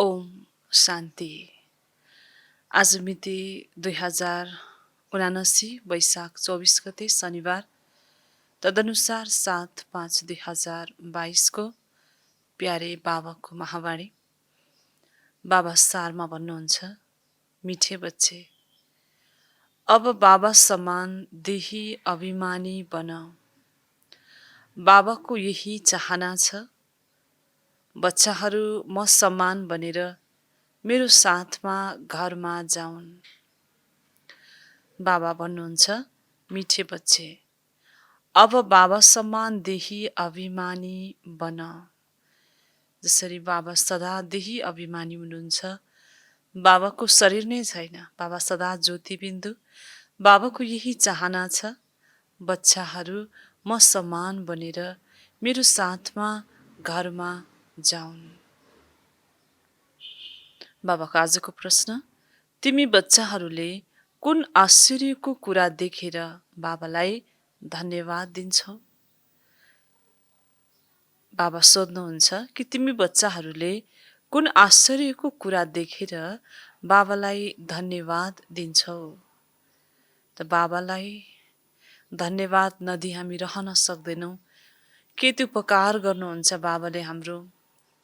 ओम शान्ति। आज मिति 2079 वैशाख 24 गते शनिबार, तदनुसार 7/5/2022 को प्यारे बाबाको महावाणी। बाबा सारमा भन्नुहुन्छ, मिठे बच्चे, अब बाबा समान देही अभिमानी बन। बाबाको यही चाहना छ, बच्चाहरू म समान बनेर मेरो साथमा घरमा जाउन्। बाबा भन्नुहुन्छ, मिठे बच्चे, अब बाबा समान देही अभिमानी बन। जसरी बाबा सदा देही अभिमानी हुनुहुन्छ, बाबाको शरीर नै छैन, बाबा सदा ज्योतिबिन्दु। बाबाको यही चाहना छ, बच्चाहरू म समान बनेर मेरो साथमा घरमा जाउन्। बाबाको आजको प्रश्न, तिमी बच्चाहरूले कुन आश्चर्यको कुरा देखेर बाबालाई धन्यवाद दिन्छौ? बाबा सोध्नुहुन्छ कि तिमी बच्चाहरूले कुन आश्चर्यको कुरा देखेर बाबालाई धन्यवाद दिन्छौ? त बाबालाई धन्यवाद नदिई हामी रहन सक्दैनौँ। के त्यो उपकार गर्नुहुन्छ बाबाले हाम्रो?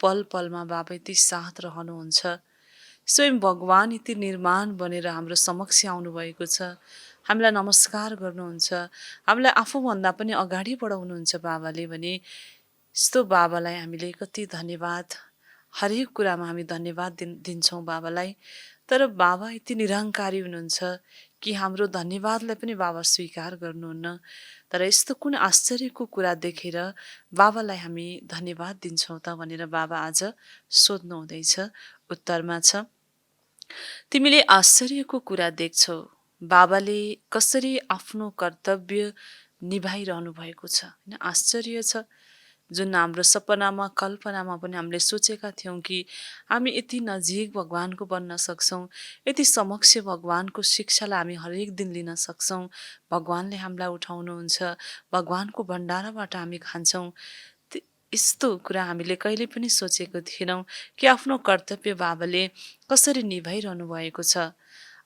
पल पलमा बाबा यति साथ रहनुहुन्छ। स्वयं भगवान यति निर्माण बनेर हाम्रो समक्ष आउनुभएको छ। हामीलाई नमस्कार गर्नुहुन्छ, हामीलाई आफूभन्दा पनि अगाडि बढाउनुहुन्छ बाबाले भने यस्तो बाबालाई हामीले कति धन्यवाद, हरेक कुरामा हामी धन्यवाद दिन्छौँ बाबालाई। तर बाबा यति निरङ्कारी हुनुहुन्छ कि हाम्रो धन्यवादलाई पनि बाबा स्वीकार गर्नुहुन्न। तर यस्तो कुन आश्चर्यको कुरा देखेर बाबालाई हामी धन्यवाद दिन्छौँ त भनेर बाबा आज सोध्नुहुँदैछ। उत्तरमा छ, तिमीले आश्चर्यको कुरा देख्छौ, बाबाले कसरी आफ्नो कर्तव्य निभाइरहनु भएको छ। होइन, आश्चर्य छ। जुन हाम्रो सपनामा कल्पनामा पनि हामीले सोचेका थियौँ कि हामी यति नजिक भगवानको बन्न सक्छौँ, यति समक्ष भगवानको शिक्षालाई हामी हरेक दिन लिन सक्छौँ, भगवानले हामीलाई उठाउनुहुन्छ, भगवानको भण्डाराबाट हामी खान्छौँ। यस्तो कुरा हामीले कहिले पनि सोचेको थिएनौँ कि आफ्नो कर्तव्य बाबाले कसरी निभाइरहनु भएको छ।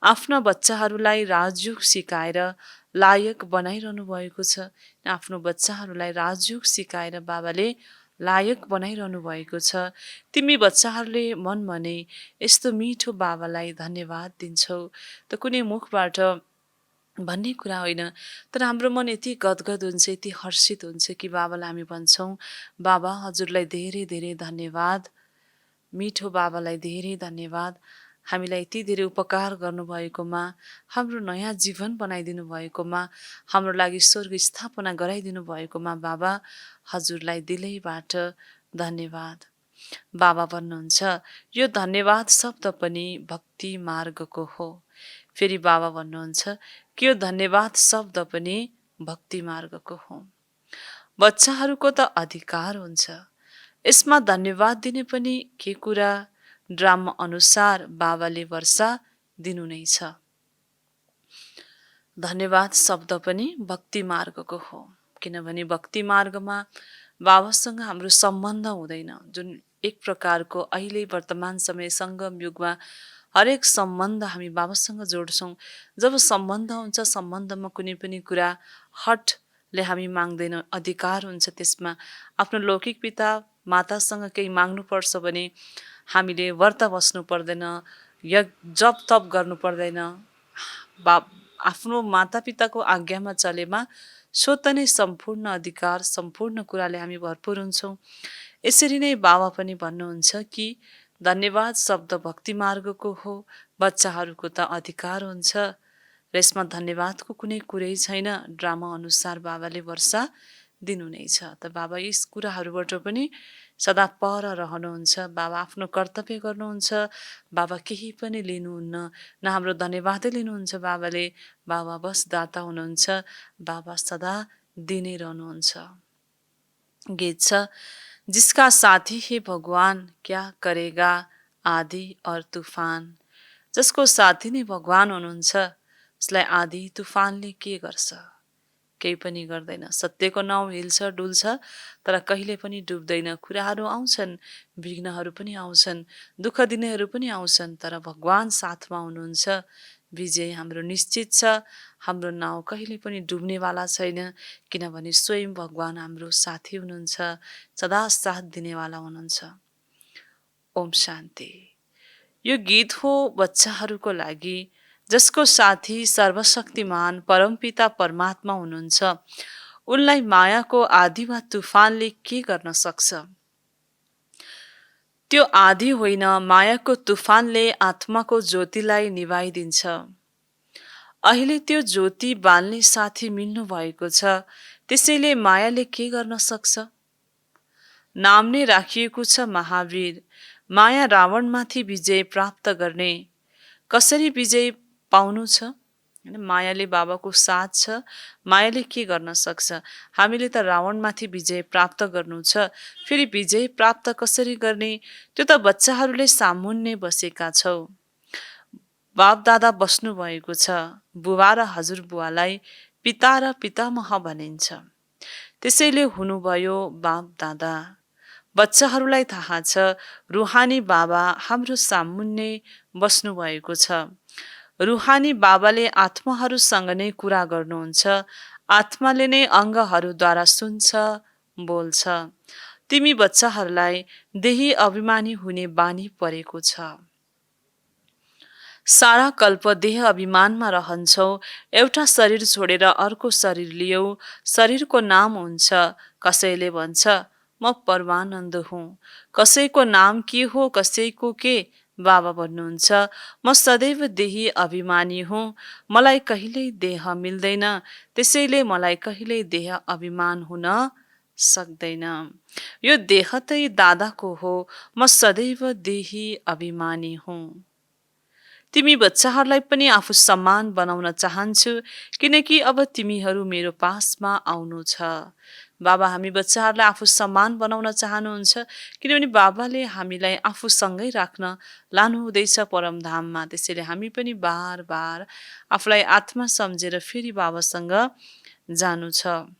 आफ्ना बच्चाहरूलाई राजयोग सिकाएर लायक बनाइरहनु भएको छ। आफ्नो बच्चाहरूलाई राजयोग सिकाएर बाबाले लायक बनाइरहनु भएको छ। तिमी बच्चाहरूले मन भने यस्तो मिठो बाबालाई धन्यवाद दिन्छौ त कुनै मुखबाट भन्ने कुरा होइन, तर हाम्रो मन यति गदगद हुन्छ, यति हर्षित हुन्छ कि बाबालाई हामी भन्छौँ, बाबा हजुरलाई धेरै धेरै धन्यवाद। मिठो बाबालाई धेरै धन्यवाद। हामीलाई यति धेरै उपकार गर्नुभएकोमा, हाम्रो नयाँ जीवन बनाइदिनु भएकोमा, हाम्रो लागि स्वर्ग स्थापना गराइदिनु भएकोमा बाबा हजुरलाई दिलैबाट धन्यवाद। बाबा भन्नुहुन्छ, यो धन्यवाद शब्द पनि भक्ति मार्गको हो। फेरि बाबा भन्नुहुन्छ कि यो धन्यवाद शब्द पनि भक्ति मार्गको हो। बच्चाहरूको त अधिकार हुन्छ, यसमा धन्यवाद दिने पनि के कुरा? ड्रामा अनुसार बाबाले वर्षा दिनु नै छ। धन्यवाद शब्द पनि भक्ति मार्गको हो, किनभने भक्ति मार्गमा बाबासँग हाम्रो सम्बन्ध हुँदैन। जुन एक प्रकारको अहिले वर्तमान समय सङ्गम युगमा हरेक सम्बन्ध हामी बाबासँग जोड्छौँ। जब सम्बन्ध हुन्छ, सम्बन्धमा कुनै पनि कुरा हटले हामी माग्दैनौँ, अधिकार हुन्छ त्यसमा। आफ्नो लौकिक पिता मातासँग केही माग्नुपर्छ भने हामीले व्रत बस्नु पर्दैन, जप तप गर्नु पर्दैन। आफ्नो मातापिताको आज्ञामा चलेमा स्वत नै सम्पूर्ण अधिकार, सम्पूर्ण कुराले हामी भरपुर हुन्छौँ। यसरी नै बाबा पनि भन्नुहुन्छ कि धन्यवाद शब्द भक्ति मार्गको हो, बच्चाहरूको त अधिकार हुन्छ र यसमा धन्यवादको कुनै कुरै छैन। ड्रामा अनुसार बाबाले वर्षा दिनु नै छ। त बाबा यस कुराहरूबाट पनि सदा पर रहनुहुन्छ। बाबा आफ्नो कर्तव्य गर्नुहुन्छ। बाबा केही पनि लिनुहुन्न, न हाम्रो धन्यवादै लिनुहुन्छ बाबाले। बाबा बस दाता हुनुहुन्छ। बाबा सदा दिनै रहनुहुन्छ। गीत छ, जिसका साथी है भगवान क्या करेगा आधी और तूफान। जसको साथी नै भगवान हुनुहुन्छ, उसलाई आधी तूफानले के गर्छ? केही पनि गर्दैन। सत्यको नाउँ हिल्छ डुल्छ तर कहिले पनि डुब्दैन। कुराहरू आउँछन्, विघ्नहरू पनि आउँछन्, दुःख दिनेहरू पनि आउँछन्, तर भगवान साथमा हुनुहुन्छ। विजय हाम्रो निश्चित छ। हाम्रो नाउँ कहिले पनि डुब्नेवाला छैन, किनभने स्वयं भगवान हाम्रो साथी हुनुहुन्छ, सदा साथ दिनेवाला हुनुहुन्छ। ओम शान्ति। यो गीत हो बच्चाहरूको लागि, जसको साथी सर्वशक्तिमान परमपिता परमात्मा हुनुहुन्छ। उनलाई मायाको आँधी वा तुफानले के गर्न सक्छ? त्यो आँधी होइन, मायाको तुफानले आत्माको ज्योतिलाई निभाइदिन्छ। अहिले त्यो ज्योति बाल्ने साथी मिल्नु भएको छ, त्यसैले मायाले के गर्न सक्छ? नाम नै राखिएको छ महावीर। माया रावणमाथि विजय प्राप्त गर्ने। कसरी विजय पाउनु छ? मायाले बाबाको साथ छ, मायाले के गर्न सक्छ? हामीले त रावणमाथि विजय प्राप्त गर्नु छ। फेरि विजय प्राप्त कसरी गर्ने? त्यो त बच्चाहरूले सामुन्ने बसेका छौ। बाप दादा बस्नु भएको छ। बुबा र हजुरबुवालाई पिता र पितामह भनिन्छ। त्यसैले हुनुभयो बाप दादा। बच्चाहरूलाई थाहा छ रुहानी बाबा हाम्रो सामुन्ने बस्नु भएको छ। रुहानी बाबाले आत्माहरूसँग नै कुरा गर्नुहुन्छ। आत्माले नै अङ्गहरूद्वारा सुन्छ, बोल्छ। तिमी बच्चाहरूलाई देही अभिमानी हुने बानी परेको छ। सारा कल्प देह अभिमानमा रहन्छौ। एउटा शरीर छोडेर अर्को शरीर लियौ। शरीरको नाम हुन्छ। कसैले भन्छ म परमानन्द हुँ। कसैको नाम के हो, कसैको के? बाबा भन्नुहुन्छ म सदैव देही अभिमानी हुँ। मलाई कहिल्यै देह मिल्दैन, त्यसैले मलाई कहिल्यै देह अभिमान हुन सक्दैन। यो देह त दादाको हो। म सदैव देही अभिमानी हुँ। तिमी बच्चाहरूलाई पनि आफू सम्मान बनाउन चाहन्छु, किनकि अब तिमीहरू मेरो पासमा आउनु छ। बाबा हामी बच्चाहरूलाई आफू सम्मान बनाउन चाहनुहुन्छ, किनभने बाबाले हामीलाई आफूसँगै राख्न लानुहुँदैछ परमधाममा। त्यसैले हामी पनि बार बार आफूलाई आत्मा सम्झेर फेरि बाबासँग जानु छ।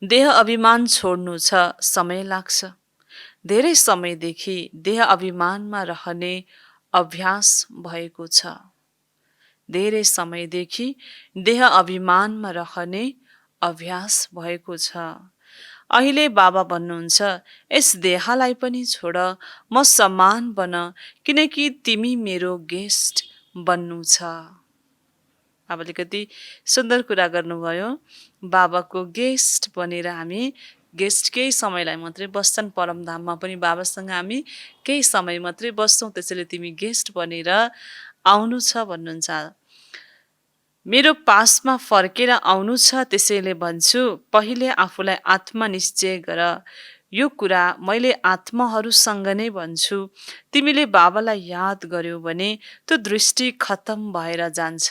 देह अभिमान छोड्नु छ, समय लाग्छ। धेरै समयदेखि देह अभिमानमा रहने अभ्यास भएको छ। धेरै समयदेखि देह अभिमानमा रहने अभ्यास भएको छ। अहिले बाबा भन्नुहुन्छ यस देहलाई पनि छोड, म सम्मान बन, किनकि तिमी मेरो गेस्ट बन्नु छ। बाबाले कति सुन्दर कुरा गर्नुभयो। बाबाको गेस्ट बनेर हामी गेस्ट केही समयलाई मात्रै बस्छन्। परमधाममा पनि बाबासँग हामी केही समय मात्रै बस्छौँ। त्यसैले तिमी गेस्ट बनेर आउनु छ भन्नुहुन्छ। मेरो पासमा फर्केर आउनु छ। त्यसैले भन्छु पहिले आफूलाई आत्मा निश्चय गर। यो कुरा मैले आत्माहरूसँग नै भन्छु। तिमीले बाबालाई याद गर्यौ भने त्यो दृष्टि खत्तम भएर जान्छ।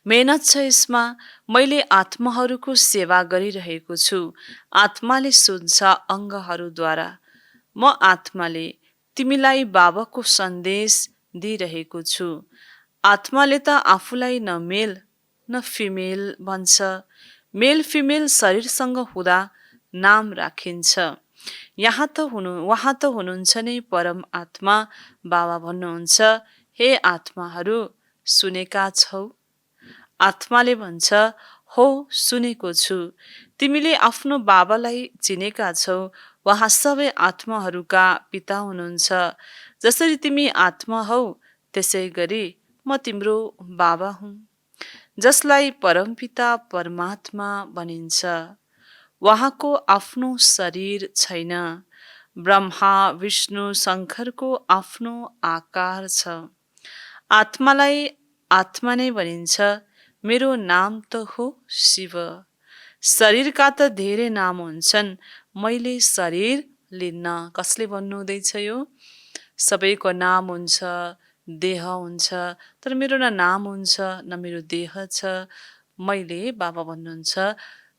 मेहनत छ यसमा। मैले आत्माहरूको सेवा गरिरहेको छु। आत्माले सुन्छ अङ्गहरूद्वारा। म आत्माले तिमीलाई बाबाको सन्देश दिइरहेको छु। आत्माले त आफूलाई न मेल न फिमेल भन्छ। मेल फिमेल शरीरसँग हुँदा नाम राखिन्छ। वहाँ त हुनुहुन्छ नै परम आत्मा। बाबा भन्नुहुन्छ हे आत्माहरू सुनेका छौ? आत्माले भन्छ हो सुनेको छु। तिमीले आफ्नो बाबालाई चिनेका छौ। उहाँ सबै आत्माहरूका पिता हुनुहुन्छ। जसरी तिमी आत्मा हौ त्यसै गरी म तिम्रो बाबा हुँ। जसलाई परमपिता परमात्मा भनिन्छ। उहाँको आफ्नो शरीर छैन। ब्रह्मा विष्णु शङ्करको आफ्नो आकार छ। आत्मालाई आत्मा नै भनिन्छ। मेरो नाम त हो शिव। शरीरका त धेरै नाम हुन्छन्। मैले शरीर लिन्न। कसले भन्नुहुँदैछ यो? सबैको नाम हुन्छ, देह हुन्छ, तर मेरो न नाम हुन्छ न मेरो देह छ। मैले बाबा भन्नुहुन्छ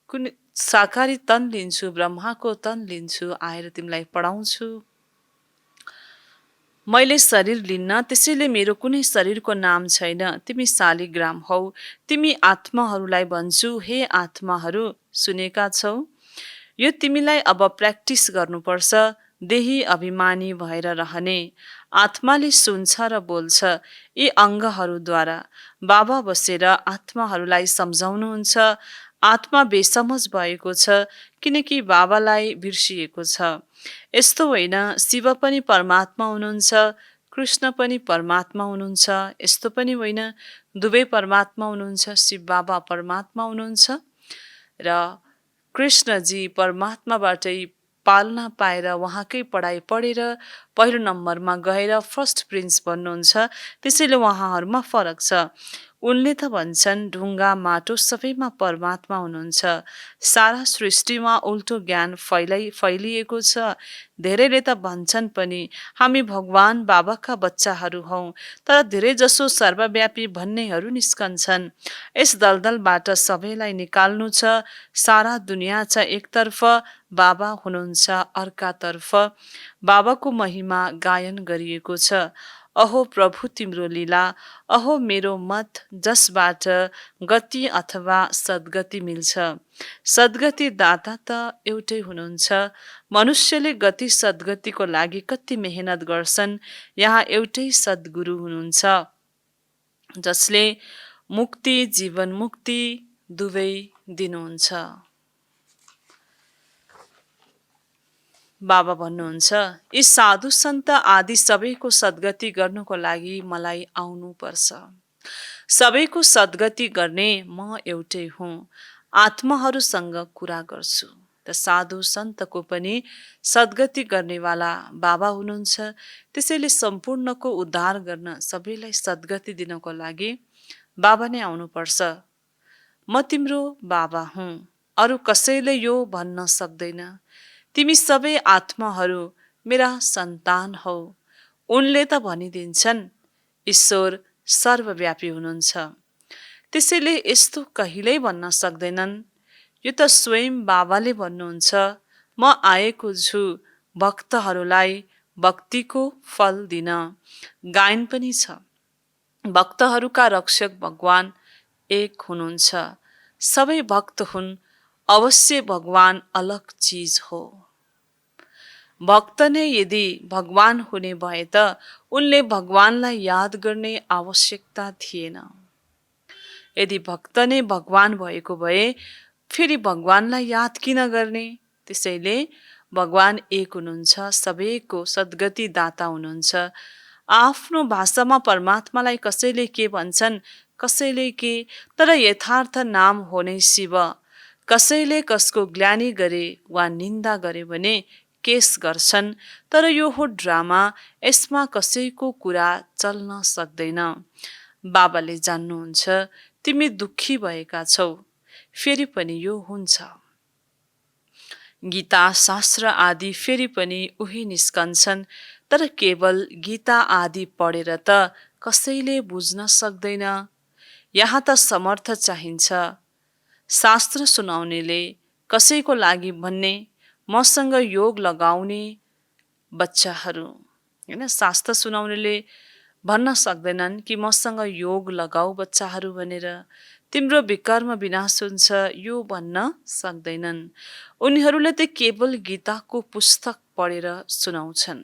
कुनै साकारी तन लिन्छु, ब्रह्माको तन लिन्छु, आएर तिमीलाई पढाउँछु। मैले शरीर लिन्न, त्यसैले मेरो कुनै शरीरको नाम छैन। तिमी शालिग्राम हौ। तिमी आत्माहरूलाई भन्छु, हे आत्माहरू, सुनेका छौ? यो तिमीलाई अब प्र्याक्टिस गर्नुपर्छ, देही अभिमानी भएर रहने। आत्माले सुन्छ र बोल्छ। यी अङ्गहरूद्वारा बाबा बसेर आत्माहरूलाई सम्झाउनुहुन्छ। आत्मा बेसमझ भएको छ, किनकि बाबालाई बिर्सिएको छ। यस्तो होइन, शिव पनि परमात्मा हुनुहुन्छ, कृष्ण पनि परमात्मा हुनुहुन्छ। यस्तो पनि होइन, दुवै परमात्मा हुनुहुन्छ, शिव बाबा परमात्मा हुनुहुन्छ र कृष्णजी परमात्माबाटै पालना पाएर उहाँकै पढाइ पढेर पहिलो नम्बरमा गएर फर्स्ट प्रिन्स बन्नुहुन्छ। त्यसैले उहाँहरूमा फरक छ। उनले त भन्छन् ढुङ्गा माटो सबैमा परमात्मा हुनुहुन्छ। सारा सृष्टिमा उल्टो ज्ञान फैलिएको छ। धेरैले त भन्छन् पनि हामी भगवान बाबाका बच्चाहरू हौँ, तर धेरै जसो सर्वव्यापी भन्नेहरू निस्कन्छन्। यस दलदलबाट सबैलाई निकाल्नु छ। सारा दुनियाँ छ एकतर्फ, बाबा हुनुहुन्छ अर्कातर्फ। बाबाको महिमा गायन गरिएको छ। अहो प्रभु तिम्रो लीला, अहो मेरो मत, जसबाट गति अथवा सद्गति मिल्छ। सद्गति दाता त एउटै हुनुहुन्छ। मनुष्यले गति सद्गतिको लागि कति मेहनत गर्छन्। यहाँ एउटै सद्गुरु हुनुहुन्छ, जसले मुक्ति जीवन मुक्ति दुवै दिनुहुन्छ। बाबा भन्नुहुन्छ, यी साधु सन्त आदि सबैको सद्गति गर्नुको लागि मलाई आउनुपर्छ। सबैको सद्गति गर्ने म एउटै हुँ। आत्माहरूसँग कुरा गर्छु। त साधु सन्तको पनि सद्गति गर्नेवाला बाबा हुनुहुन्छ। त्यसैले सम्पूर्णको उद्धार गर्न, सबैलाई सद्गति दिनको लागि बाबा नै आउनुपर्छ। म तिम्रो बाबा हुँ, अरू कसैले यो भन्न सक्दैन। तिमी सबै आत्माहरू मेरा सन्तान हौ। उनले त भनिदिन्छन् ईश्वर सर्वव्यापी हुनुहुन्छ। त्यसैले यस्तो कहिल्यै भन्न सक्दैनन्। यो त स्वयं बाबाले भन्नुहुन्छ, म आएको छु भक्तहरूलाई भक्तिको फल दिन। गायन पनि छ, भक्तहरूका रक्षक भगवान एक हुनुहुन्छ। सबै भक्त हुन्, अवश्य भगवान अलग चिज हो। भक्त नै यदि भगवान हुने भए त उनले भगवानलाई याद गर्ने आवश्यकता थिएन। यदि भक्त नै भगवान भएको भए फेरि भगवानलाई याद किन गर्ने? त्यसैले भगवान एक हुनुहुन्छ, सबैको सद्गति दाता हुनुहुन्छ। आफ्नो भाषामा परमात्मालाई कसैले के भन्छन्, कसैले के, तर यथार्थ नाम हो नै शिव। कसैले कसको ग्लानि गरे वा निन्दा गरे भने केस गर्छन्, तर यो हो ड्रामा। यसमा कसैको कुरा चल्न सक्दैन। बाबाले जान्नुहुन्छ तिमी दुःखी भएका छौ, फेरि पनि यो हुन्छ। गीता शास्त्र आदि फेरि पनि उही निस्कन्छन्, तर केवल गीता आदि पढेर त कसैले बुझ्न सक्दैन। यहाँ त समर्थ चाहिन्छ। शास्त्र सुनाउनेले कसैको लागि भन्ने, मसँग योग लगाउने बच्चाहरू, हैन, शास्त्र सुनाउनेले भन्न सक्दैनन् कि मसँग योग लगाऊ बच्चाहरू भनेर, तिम्रो विकर्म विनाश हुन्छ, यो भन्न सक्दैनन्। उनीहरूले त केवल गीताको पुस्तक पढेर सुनाउँछन्।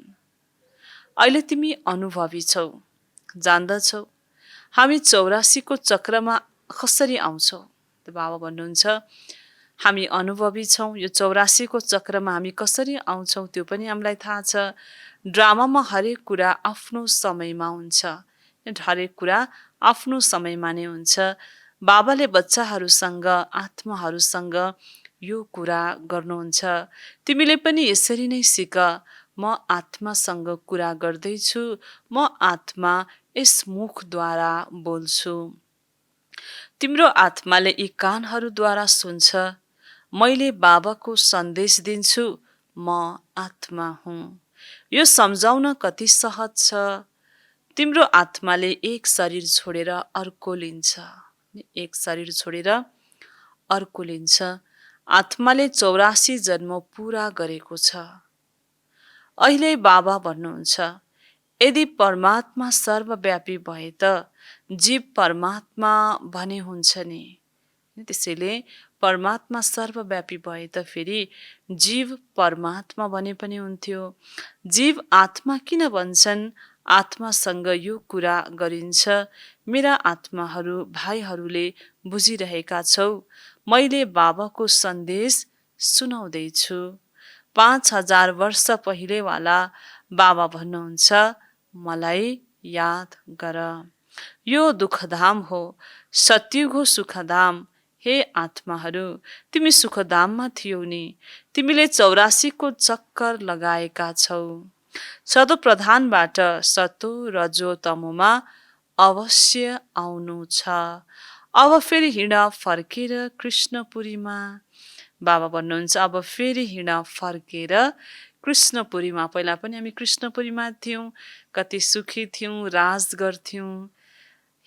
अहिले तिमी अनुभवी छौ, जान्दछौ हामी 84 को चक्रमा कसरी आउँछौ। बाबा भन्नुहुन्छ हामी अनुभवी छौँ, यो 84 को चक्रमा हामी कसरी आउँछौँ त्यो पनि हामीलाई थाहा छ। ड्रामामा हरेक कुरा आफ्नो समयमा हुन्छ, हरेक कुरा आफ्नो समयमा नै हुन्छ। बाबाले बच्चाहरूसँग, आत्माहरूसँग यो कुरा गर्नुहुन्छ। तिमीले पनि यसरी नै सिक, म आत्मासँग कुरा गर्दैछु, म आत्मा यस मुखद्वारा बोल्छु। तिम्रो आत्माले यी कानहरूद्वारा सुन्छ। मैले बाबाको सन्देश दिन्छु, म आत्मा हुँ। यो सम्झाउन कति सहज छ। तिम्रो आत्माले एक शरीर छोडेर अर्को लिन्छ, एक शरीर छोडेर अर्को लिन्छ। आत्माले 84 जन्म पुरा गरेको छ। अहिले बाबा भन्नुहुन्छ यदि परमात्मा सर्वव्यापी भए त जीव परमात्मा भने हुन्छ नि। त्यसैले परमात्मा सर्वव्यापी भए त फेरि जीव परमात्मा भने पनि हुन्थ्यो। जीव आत्मा किन भन्छन्? आत्मासँग यो कुरा गरिन्छ, मेरा आत्माहरू भाइहरूले बुझिरहेका छौ, मैले बाबाको सन्देश सुनाउँदैछु। 5000 वर्ष पहिलेवाला बाबा भन्नुहुन्छ, मलाई याद गर। यो दुःखधाम हो, सत्युग हो सुखधाम। हे आत्माहरू, तिमी सुखधाममा थियौ नि। तिमीले 84 को चक्कर लगाएका छौ। सतो प्रधानबाट सतो रजो तमोमा अवश्य आउनु छ। अब फेरि हिँड फर्केर कृष्णपुरीमा। बाबा भन्नुहुन्छ, अब फेरि हिँड फर्केर कृष्णपुरीमा। पहिला पनि हामी कृष्णपुरीमा थियौँ, कति सुखी थियौँ, राज गर्थ्यौँ,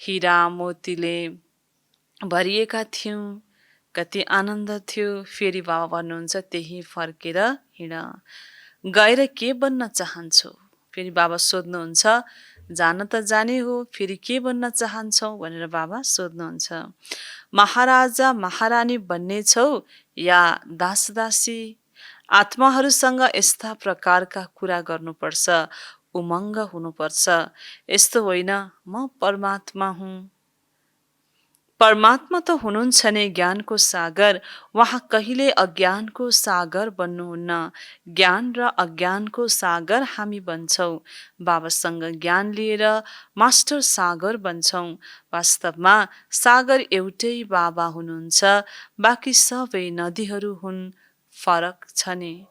हिरा मोतीले भरिएका थियौँ, कति आनन्द थियो। फेरि बाबा भन्नुहुन्छ, त्यही फर्केर हिँड। गएर के बन्न चाहन्छौ? फेरि बाबा सोध्नुहुन्छ, जान त जाने हो, फेरि के बन्न चाहन्छौ भनेर बाबा सोध्नुहुन्छ। महाराजा महारानी बन्ने छौ या दासदासी? आत्माहरूसँग यस्ता प्रकारका कुरा गर्नुपर्छ, उमङ्ग हुनुपर्छ। यस्तो होइन म परमात्मा हुँ। परमात्मा त हुनुहुन्छ नै ज्ञानको सागर। उहाँ कहिले अज्ञानको सागर बन्नुहुन्न। ज्ञान र अज्ञानको सागर हामी बन्छौँ। बाबासँग ज्ञान लिएर मास्टर सागर बन्छौँ। वास्तवमा सागर एउटै बाबा हुनुहुन्छ, बाँकी सबै नदीहरू हुन्। फरक छ नि।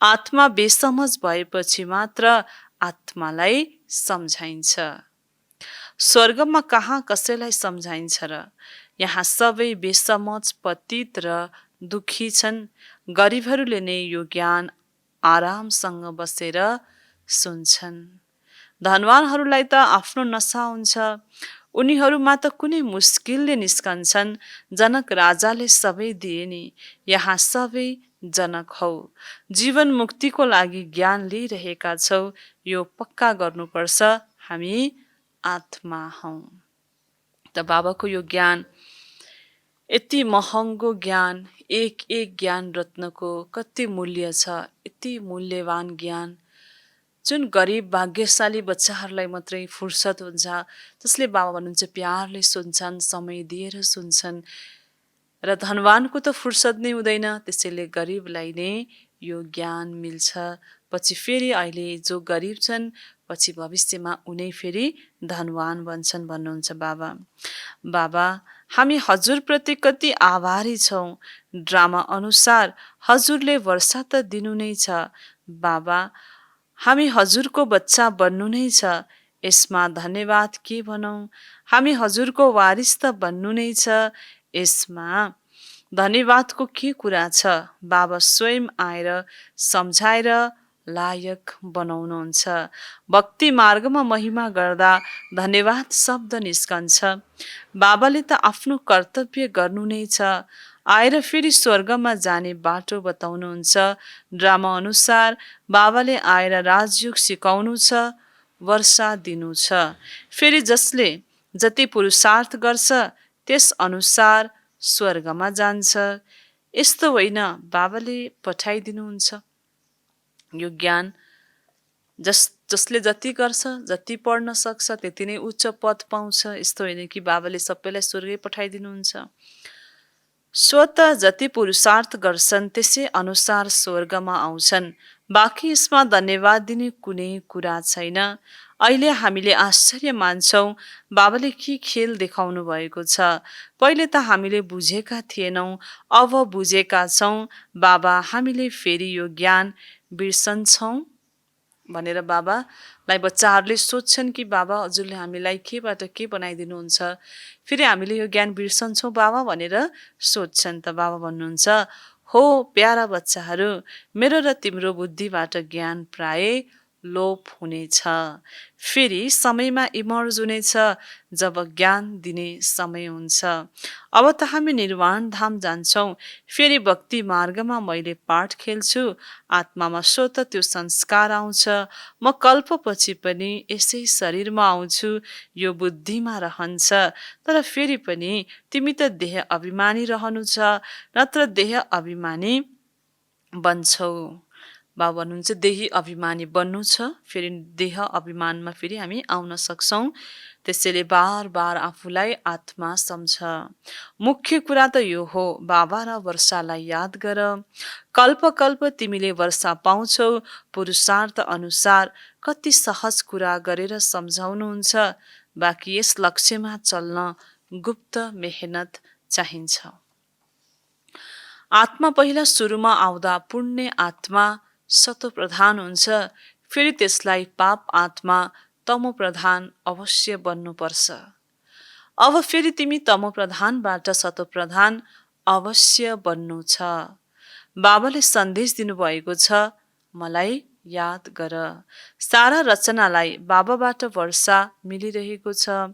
आत्मा बेसमझ भएपछि मात्र आत्मालाई सम्झाइन्छ। स्वर्गमा कहाँ कसैलाई सम्झाइन्छ र? यहाँ सबै बेसमझ, पतित र दुखी छन्। गरिबहरूले नै यो ज्ञान आरामसँग बसेर सुन्छन्। धनवानहरूलाई त आफ्नो नशा हुन्छ, उनीहरूमा त कुनै मुस्किलले निस्कन्छन्। जनक राजाले सबै दिए नि, यहाँ सबै जनक हौ। जीवन मुक्तिको लागि ज्ञान लिइरहेका छौ, यो पक्का गर्नुपर्छ, हामी आत्मा हौ। त बाबाको यो ज्ञान यति महँगो ज्ञान, एक एक ज्ञान रत्नको कति मूल्य छ। यति मूल्यवान ज्ञान जुन गरिब भाग्यशाली बच्चाहरूलाई मात्रै फुर्सद हुन्छ, जसले बाबा भन्नुहुन्छ प्यारले सुन्छन्, समय दिएर सुन्छन्। र धनवानको त फुर्सद नै हुँदैन, त्यसैले गरिबलाई नै यो ज्ञान मिल्छ। पछि फेरि अहिले जो गरिब छन्, पछि भविष्यमा उनै फेरि धनवान बन्छन् भन्नुहुन्छ बाबा। बाबा, हामी हजुरप्रति कति आभारी छौँ। ड्रामा अनुसार हजुरले वर्षा त दिनु नै छ। बाबा, हामी हजुरको बच्चा बन्नु नै छ, यसमा धन्यवाद के भनौँ? हामी हजुरको वारिस त बन्नु नै छ, यसमा धन्यवादको के कुरा छ? बाबा स्वयं आएर सम्झाएर लायक बनाउनुहुन्छ। भक्ति मार्गमा महिमा गर्दा धन्यवाद शब्द निस्कन्छ। बाबाले त आफ्नो कर्तव्य गर्नु नै छ, आएर फेरि स्वर्गमा जाने बाटो बताउनुहुन्छ। ड्रामा अनुसार बाबाले आएर राजयोग सिकाउनु छ, वर्षा दिनु छ। फेरि जसले जति पुरुषार्थ गर्छ त्यस अनुसार स्वर्गमा जान्छ। यस्तो होइन, बाबाले पठाइदिनुहुन्छ यो ज्ञान। जसले जति गर्छ, जति पढ्न सक्छ, त्यति नै उच्च पद पाउँछ। यस्तो होइन कि बाबाले सबैलाई स्वर्गै पठाइदिनुहुन्छ। स्वतः जति पुरुषार्थ गर्छन् त्यसै अनुसार स्वर्गमा आउँछन्। बाँकी यसमा धन्यवाद दिने कुनै कुरा छैन। अहिले हामीले आश्चर्य मान्छौँ, बाबाले के खेल देखाउनु भएको छ। पहिले त हामीले बुझेका थिएनौँ, अब बुझेका छौँ। बाबा, हामीले फेरि यो ज्ञान बिर्सन्छौँ भनेर बाबालाई बच्चाहरूले सोध्छन् कि बाबा हजुरले हामीलाई केबाट के बनाइदिनुहुन्छ, फेरि हामीले यो ज्ञान बिर्सन्छौँ बाबा भनेर सोध्छन्। त बाबा भन्नुहुन्छ, हो प्यारा बच्चाहरू, मेरो र तिम्रो बुद्धिबाट ज्ञान प्राय लोप हुनेछ। फेरि समयमा इमर्ज हुनेछ जब ज्ञान दिने समय हुन्छ। अब त हामी निर्वाण धाम जान्छौँ। फेरि भक्ति मार्गमा मैले पाठ खेल्छु। आत्मामा स्वत त्यो संस्कार आउँछ। म कल्पपछि पनि यसै शरीरमा आउँछु। यो बुद्धिमा रहन्छ। तर फेरि पनि तिमी त देह अभिमानी रहनु छ, नत्र देह अभिमानी बन्छौ। बाबा भन्नुहुन्छ देही अभिमानी बन्नु छ, फेरि देह अभिमानमा फेरि हामी आउन सक्छौँ। त्यसैले बार बार आफूलाई आत्मा सम्झ। मुख्य कुरा त यो हो, बाबा र वर्षालाई याद गर। कल्प कल्प तिमीले वर्षा पाउँछौ। पुरुषार्थ अनुसार कति सहज कुरा गरेर सम्झाउनुहुन्छ। बाँकी यस लक्ष्यमा चल्न गुप्त मेहनत चाहिन्छ। आत्मा पहिला सुरुमा आउँदा पुण्य आत्मा सतोप्रधान हुन्छ। फेरि त्यसलाई पाप आत्मा तमोप्रधान अवश्य बन्नुपर्छ। अब फेरि तिमी तमोप्रधानबाट सतोप्रधान अवश्य बन्नु छ। बाबाले सन्देश दिनुभएको छ, मलाई याद गर। सारा रचनालाई बाबाबाट वर्षा मिलिरहेको छ।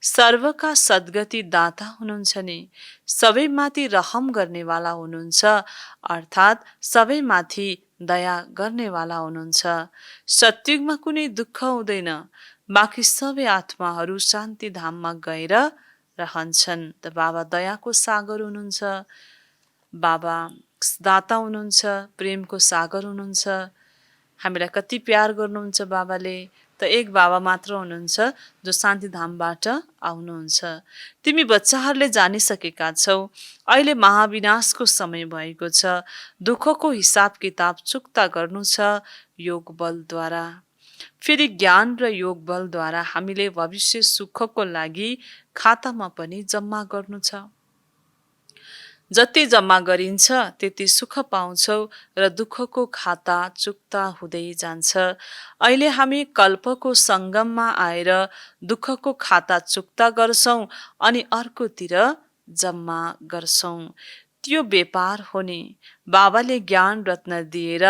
सर्वका सद्गति दाता हुनुहुन्छ नि, सबैमाथि रहम गर्नेवाला हुनुहुन्छ, अर्थात् सबैमाथि दया गर्नेवाला हुनुहुन्छ। सत्युगमा कुनै दुःख हुँदैन। बाँकी सबै आत्माहरू शान्ति धाममा गएर रहन्छन्। त बाबा दयाको सागर हुनुहुन्छ, बाबा दाता हुनुहुन्छ, प्रेमको सागर हुनुहुन्छ। हामीलाई कति प्यार गर्नुहुन्छ बाबाले। त एक बाबा मात्र हुनुहुन्छ जो शान्तिधामबाट आउनुहुन्छ। तिमी बच्चाहरूले जानिसकेका छौ, अहिले महाविनाशको समय भएको छ। दुःखको हिसाब किताब चुक्ता गर्नु छ योग बलद्वारा। फेरि ज्ञान र योग बलद्वारा हामीले भविष्य सुखको लागि खातामा पनि जम्मा गर्नु छ। जति जम्मा गरिन्छ त्यति सुख पाउँछौ र दुःखको खाता चुक्ता हुँदै जान्छ। अहिले हामी कल्पको सङ्गममा आएर दुःखको खाता चुक्ता गर्छौँ अनि अर्कोतिर जम्मा गर्छौँ। त्यो व्यापार हो नि। बाबाले ज्ञान रत्न दिएर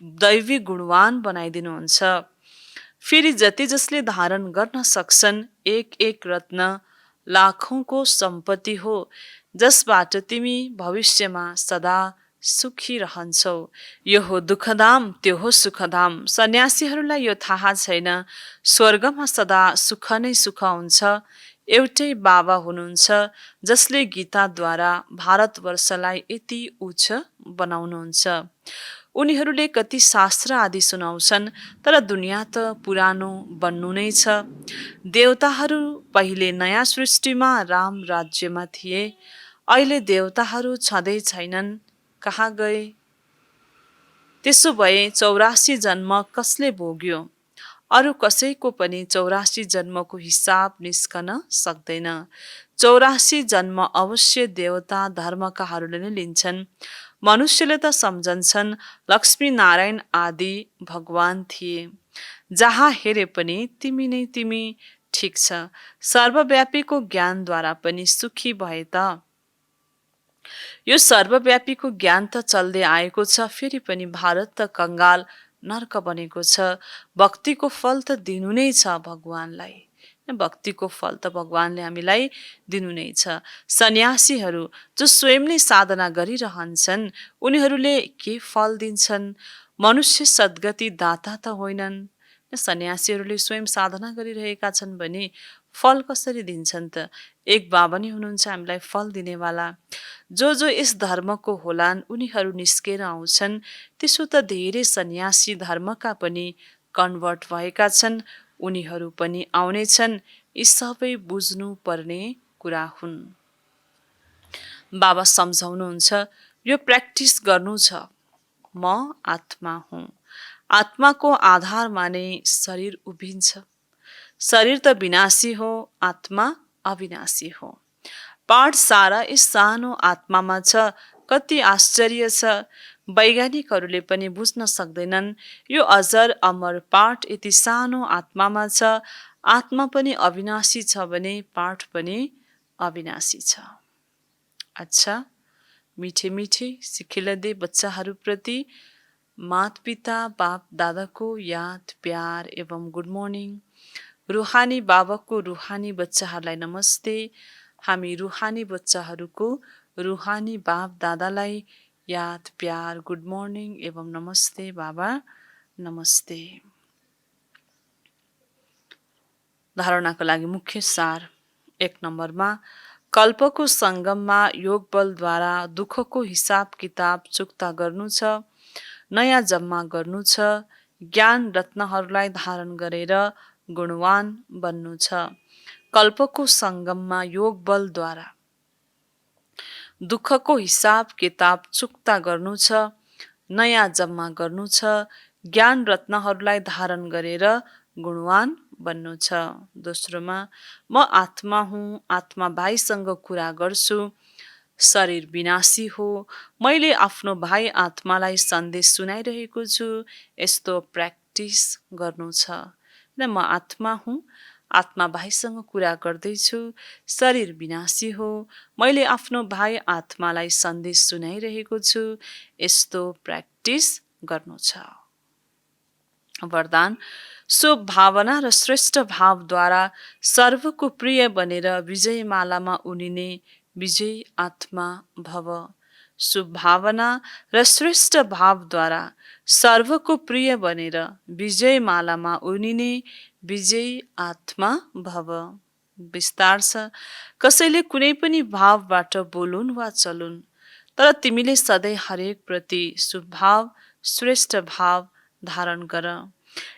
दैवी गुणवान बनाइदिनुहुन्छ। फेरि जति जसले धारण गर्न सक्छन्, एक एक रत्न लाखौंको सम्पत्ति हो, जसबाट तिमी भविष्यमा सदा सुखी रहन्छौ। यो हो दुःखधाम, त्यो हो सुखधाम। सन्यासीहरूलाई यो थाहा छैन, स्वर्गमा सदा सुख नै सुख हुन्छ। एउटै बाबा हुनुहुन्छ जसले गीताद्वारा भारतवर्षलाई यति उच्च बनाउनुहुन्छ। उनीहरूले कति शास्त्र आदि सुनाउँछन्, तर दुनियाँ त पुरानो बन्नु नै छ। देवताहरू पहिले नयाँ सृष्टिमा राम राज्यमा थिए। अहिले देवताहरू छँदै छैनन्, कहाँ गए? त्यसो भए 84 जन्म कसले भोग्यो? अरू कसैको पनि 84 जन्मको हिसाब निस्कन सक्दैन। 84 जन्म अवश्य देवता धर्मकाहरूले नै लिन्छन्। मनुष्यले त सम्झन्छन् लक्ष्मी नारायण आदि भगवान थिए। जहाँ हेरे पनि तिमी नै तिमी। ठिक छ, सर्वव्यापीको ज्ञानद्वारा पनि सुखी भए त। यो सर्वव्यापीको ज्ञान त चल्दै आएको छ, फेरि पनि भारत त कंगाल नर्क बनेको छ। भक्तिको फल त दिनु नै छ भगवानलाई। भक्तिको फल त भगवानले हामीलाई दिनु नै छ। सन्यासीहरू जो स्वयं नै साधना गरिरहन्छन्, उनीहरूले के फल दिन्छन्? मनुष्य सद्गति दाता त होइनन्। सन्यासीहरूले स्वयं साधना गरिरहेका छन् भने फल कसरी दिन्छन् त? एक बाबा नै हुनुहुन्छ हामीलाई फल दिनेवाला। जो यस धर्मको होलान् उनीहरू निस्केर आउँछन्। त्यसो त धेरै सन्यासी धर्मका पनि कन्भर्ट भएका छन्, उनीहरू पनि आउनेछन्। यी सबै बुझ्नु पर्ने कुरा हुन्। बाबा सम्झाउनुहुन्छ, यो प्र्याक्टिस गर्नु छ। म आत्मा हुँ। आत्माको आधारमा नै शरीर उभिन्छ। शरीर त विनाशी हो, आत्मा अविनाशी हो। पाठ सारा यस सानो आत्मामा छ। कति आश्चर्य छ, वैज्ञानिकहरूले पनि बुझ्न सक्दैनन्। यो अजर अमर पाठ यति सानो आत्मामा छ। आत्मा पनि अविनाशी छ भने पाठ पनि अविनाशी छ। अच्छा, मिठे मिठे सिखिलदे बच्चाहरूप्रति माता पिता बाप दादाको याद प्यार एवं गुड मर्निङ। रुहानी बाबाको रुहानी बच्चाहरूलाई नमस्ते। हामी रुहानी बच्चाहरूको रुहानी बाप दादालाई याद प्यार गुड मर्निङ एवं नमस्ते बाबा नमस्ते। धारणाको लागि मुख्य सार। 1 नम्बरमा कल्पको सङ्गममा योग बलद्वारा दुःखको हिसाब किताब चुक्ता गर्नु छ, नयाँ जम्मा गर्नु छ, ज्ञान रत्नहरूलाई धारण गरेर गुणवान बन्नु छ। कल्पको सङ्गममा योग बलद्वारा दुःखको हिसाब किताब चुक्ता गर्नु छ, नयाँ जम्मा गर्नु छ, ज्ञान रत्नहरूलाई धारण गरेर गुणवान बन्नु छ। दोस्रोमा म आत्मा हुँ, आत्मा भाइसँग कुरा गर्छु, शरीर विनाशी हो, मैले आफ्नो भाइ आत्मालाई सन्देश सुनाइरहेको छु, यस्तो प्र्याक्टिस गर्नु छ। म आत्मा हुँ, आत्मा भाइसँग कुरा गर्दैछु, शरीर विनाशी हो, मैले आफ्नो भाइ आत्मालाई सन्देश सुनाइरहेको छु, यस्तो प्र्याक्टिस गर्नु छ। वरदान शुभ भावना र श्रेष्ठ भावद्वारा सर्वको प्रिय बनेर विजय मालामा उनिने विजय आत्मा भव। शुभ भावना र श्रेष्ठ भावद्वारा सर्वको प्रिय बनेर विजय मालामा उनिने विजय आत्मा भव। विस्तार छ। कसैले कुनै पनि भावबाट बोलुन् वा चलुन्, तर तिमीले सधैँ हरेक प्रति शुभ भाव श्रेष्ठ भाव धारण गर।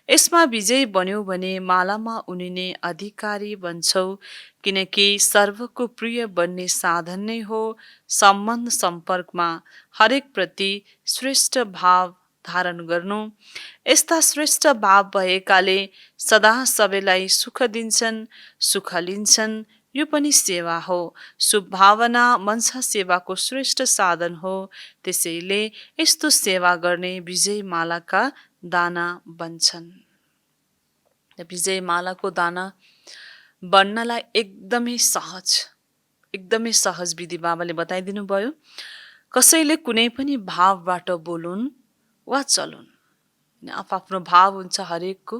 यसमा विजय बन्यौ भने मालामा उनिने अधिकारी बन्छौ, किनकि सर्वको प्रिय बन्ने साधन नै हो सम्बन्ध सम्पर्कमा हरेक प्रति श्रेष्ठ भाव धारण गर्नु। यस्ता श्रेष्ठ भाव भएकाले सदा सबैलाई सुख दिन्छन्, सुख लिन्छन्, यो पनि सेवा हो। शुभ भावना मनसा सेवाको श्रेष्ठ साधन हो, त्यसैले यस्तो सेवा गर्ने विजय मालाका दाना बन्छन्। विजय मालाको दाना बन्नलाई एकदमै सहज विधि बाबाले बताइदिनु भयो। कसैले कुनै पनि भावबाट बोलुन् वा चलुन्। आफ्नो भाव हुन्छ हरेकको,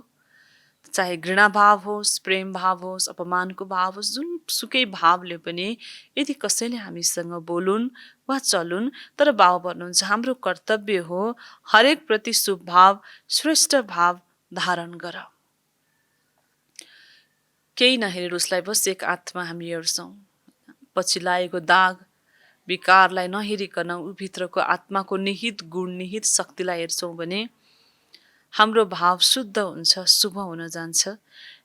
चाहे घृणा भाव होस्, प्रेम भाव होस्, अपमानको भाव होस्, जुन सुकै भावले पनि यदि कसैले हामीसँग बोलुन् वा चलुन्, तर बाबा भन्नुहुन्छ हाम्रो कर्तव्य हो हरेक प्रति शुभ भाव श्रेष्ठ भाव धारण गर। केही नहेरेर उसलाई बस एक आत्मा हामी हेर्छौँ। पछि लागेको दाग विकारलाई नहेरिकन ऊ भित्रको आत्माको निहित गुण निहित शक्तिलाई हेर्छौँ भने हाम्रो भाव शुद्ध हुन्छ, शुभ हुन जान्छ।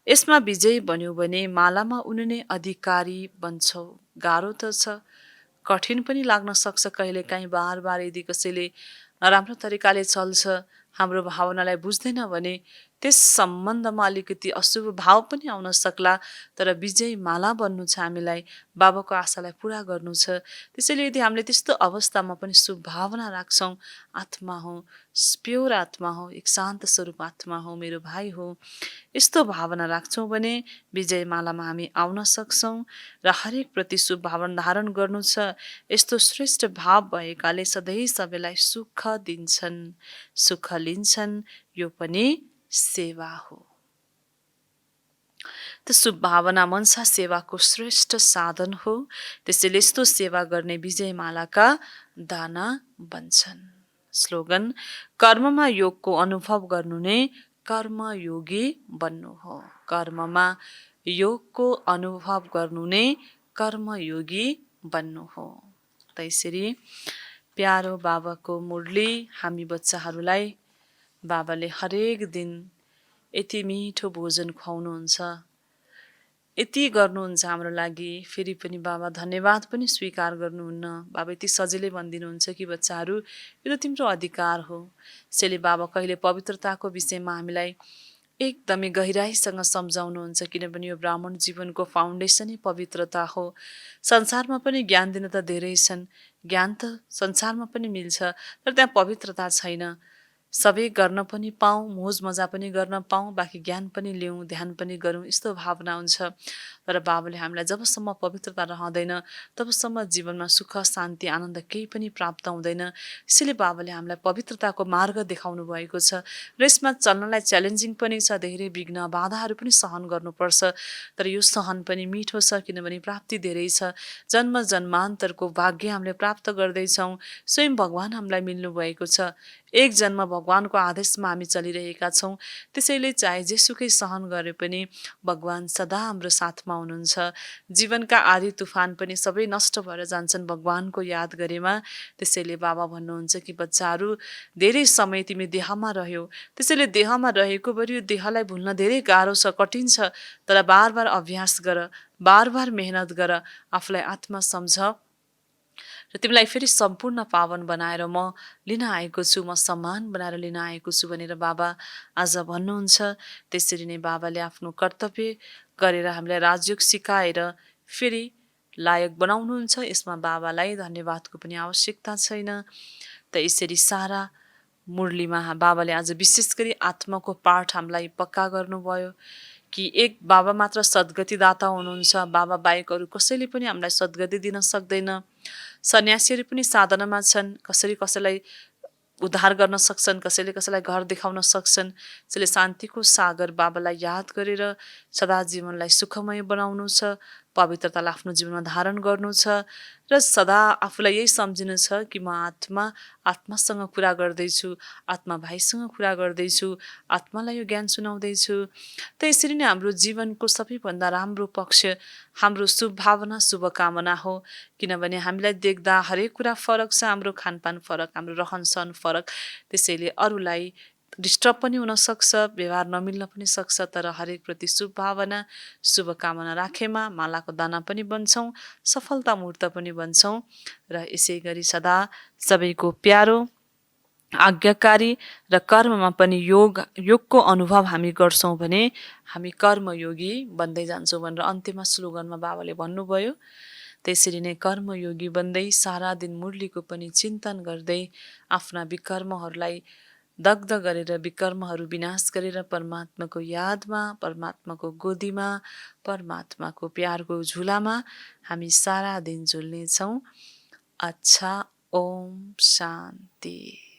यसमा विजय बन्यो भने मालामा उनिने अधिकारी बन्छौ। गाह्रो त छ, कठिन पनि लाग्न सक्छ कहिलेकाहीँ। बार यदि कसैले नराम्रो तरिकाले चल्छ, हाम्रो भावनालाई बुझ्दैन भने त्यस सम्बन्धमा अलिकति अशुभ भाव पनि आउन सक्ला। तर विजय माला बन्नु छ, हामीलाई बाबाको आशालाई पुरा गर्नु छ। त्यसैले यदि हामीले त्यस्तो अवस्थामा पनि शुभ भावना राख्छौँ, आत्मा हो, प्योर आत्मा हो, एक शान्त स्वरूप आत्मा हो, मेरो भाइ हो, यस्तो भावना राख्छौँ भने विजय मालामा हामी आउन सक्छौँ र हरेक प्रति शुभ भावना धारण गर्नु छ। यस्तो श्रेष्ठ भाव भएकाले सधैँ सबैलाई सुख दिन्छन्, सुख लिन्छन्, यो पनि सेवा हो। त शुभ भावना मनसा सेवाको श्रेष्ठ साधन हो, त्यसैले यस्तो सेवा गर्ने विजय मालाका दाना बन्छन्। स्लोगन कर्ममा योगको अनुभव गर्नु नै कर्मयोगी बन्नु हो। कर्ममा योगको अनुभव गर्नु नै कर्मयोगी बन्नु हो। त्यसरी प्यारो बाबाको मुरली हामी बच्चाहरूलाई बाबाले हरेक दिन यति मिठो भोजन खुवाउनुहुन्छ, यति गर्नुहुन्छ हाम्रो लागि। फेरि पनि बाबा धन्यवाद पनि स्वीकार गर्नुहुन्न। बाबा यति सजिलै भनिदिनुहुन्छ कि बच्चाहरू यो त तिम्रो अधिकार हो। त्यसैले बाबा कहिले पवित्रताको विषयमा हामीलाई एकदमै गहिराईसँग सम्झाउनुहुन्छ, किनभने यो ब्राह्मण जीवनको फाउन्डेसनै पवित्रता हो। संसारमा पनि ज्ञान दिन त धेरै छन्, ज्ञान त संसारमा पनि मिल्छ, तर त्यहाँ पवित्रता छैन। सबै गर्न पनि पाऊँ, मोज मजा पनि गर्न पाऊँ, बाँकी ज्ञान पनि लिऊँ, ध्यान पनि गरौँ, यस्तो भावना हुन्छ। तर बाबाले हामीलाई जबसम्म पवित्रता रहँदैन तबसम्म जीवनमा सुख शान्ति आनन्द केही पनि प्राप्त हुँदैन। यसैले बाबाले हामीलाई पवित्रताको मार्ग देखाउनु भएको छ र यसमा चल्नलाई च्यालेन्जिङ पनि छ, धेरै विघ्न बाधाहरू पनि सहन गर्नुपर्छ। तर यो सहन पनि मिठो छ, किनभने प्राप्ति धेरै छ। जन्म जन्मान्तरको भाग्य हामीले प्राप्त गर्दैछौँ, स्वयं भगवान् हामीलाई मिल्नुभएको छ। एक जन्म भगवानको आदेशमा हामी चलिरहेका छौँ। त्यसैले चाहे जेसुकै सहन गरे पनि भगवान् सदा हाम्रो साथमा हुनुहुन्छ। जीवनका आधी तुफान पनि सबै नष्ट भएर जान्छन् भगवानको याद गरेमा। त्यसैले बाबा भन्नुहुन्छ कि बच्चाहरू, धेरै समय तिमी देहमा रह्यौ, त्यसैले देहमा रहेको भरि यो देहलाई भुल्न धेरै गाह्रो छ, कठिन छ। तर बार बार अभ्यास गर, बार बार मेहनत गर, आफूलाई आत्मा सम्झ र तिमीलाई फेरि सम्पूर्ण पावन बनाएर म लिन आएको छु, म सम्मान बनाएर लिन आएको छु भनेर बाबा आज भन्नुहुन्छ। त्यसरी नै बाबाले आफ्नो कर्तव्य गरेर हामीलाई राजयोग सिकाएर फेरि लायक बनाउनुहुन्छ। यसमा बाबालाई धन्यवादको पनि आवश्यकता छैन। त यसरी सारा मुरलीमा बाबाले आज विशेष गरी आत्माको पाठ हामीलाई पक्का गर्नुभयो कि एक बाबा मात्र सद्गतिदाता हुनुहुन्छ, बाबा बाहेक अरू कसैले पनि हामीलाई सद्गति दिन सक्दैन। सन्यासीहरू पनि साधनामा छन्, कसरी कसैलाई उद्धार गर्न सक्छन्, कसैले कसैलाई घर देखाउन सक्छन्। त्यसैले शान्तिको सागर बाबालाई याद गरेर सदा जीवनलाई सुखमय बनाउनु छ, पवित्रतालाई आफ्नो जीवनमा धारण गर्नु छ र सदा आफूलाई यही सम्झिनु छ कि म आत्मासँग कुरा गर्दैछु, आत्मा भाइसँग कुरा गर्दैछु, आत्मालाई यो ज्ञान सुनाउँदैछु। त यसरी नै हाम्रो जीवनको सबैभन्दा राम्रो पक्ष हाम्रो शुभ भावना शुभकामना हो। किनभने हामीलाई देख्दा हरेक कुरा फरक छ, हाम्रो खानपान फरक, हाम्रो रहनसहन फरक। त्यसैले अरूलाई डिस्टर्ब पनि हुन सक्छ, व्यवहार नमिल्न पनि सक्छ। तर हरेक प्रति शुभ भावना शुभकामना राखेमा मालाको दाना पनि बन्छौँ, सफलता मुहूर्त पनि बन्छौँ। र यसै गरी सदा सबैको प्यारो, आज्ञाकारी र कर्ममा पनि योगको अनुभव हामी गर्छौँ भने हामी कर्मयोगी बन्दै जान्छौँ भनेर अन्त्यमा स्लोगनमा बाबाले भन्नुभयो। त्यसरी नै कर्मयोगी बन्दै सारा दिन मुरलीको पनि चिन्तन गर्दै आफ्ना विकर्महरूलाई दग्ध गरेर विकर्महरू विनाश गरेर परमात्माको यादमा, परमात्माको गोदीमा, परमात्माको प्यारको झुलामा हामी सारा दिन झुल्नेछौँ। अच्छा, ओम शान्ति।